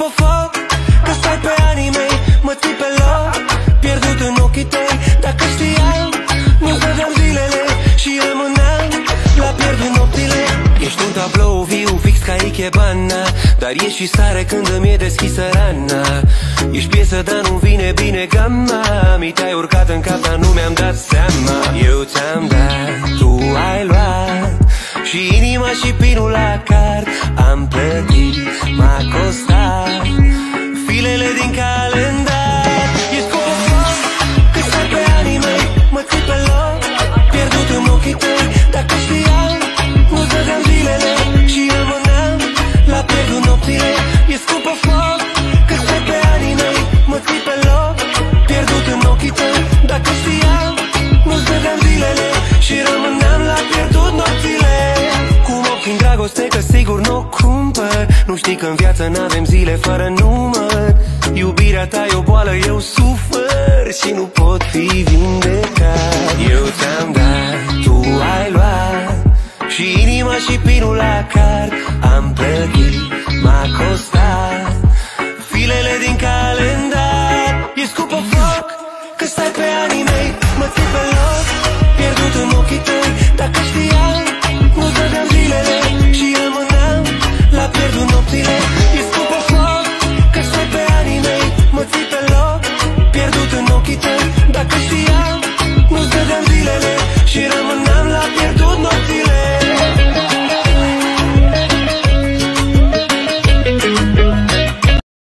scupă foc, că stai pe anii mei, mă ții pe loc, pierdut în ochii tăi. Dacă știam, nu vedeam zilele și rămâneam la pierdut nopțile. Ești un tablou viu, fix ca Ikebana, dar ești și sare când îmi e deschisă rana. Ești piesă, dar nu vine bine gama. Mi te-ai urcat în cap, dar nu mi-am dat seama. Eu ți-am dat, tu ai luat, și inima și pinul la card. Am plătit, m-a costat filele din calendar. Ești cu o foc, că stai pe anii mei, mă ții pe loc, pierdut în ochii tăi. Dacă știam, nu dădeam zilele și rămâneam la pierdut nopțile. Ești cu o foc, că stai pe anii mei, mă ții pe loc, pierdut în ochii tăi. Dacă știam, nu dădeam zilele și rămâneam la pierdut nopțile. Cum obțin dragoste, că sigur n-o cumpăr. Nu știi că în viață n-avem zile fără număr. Iubirea ta e o boală, eu sufăr și nu pot fi vindecat. Eu ți-am dat, tu ai luat, și inima și pinul la card. Am plătit, m-a costat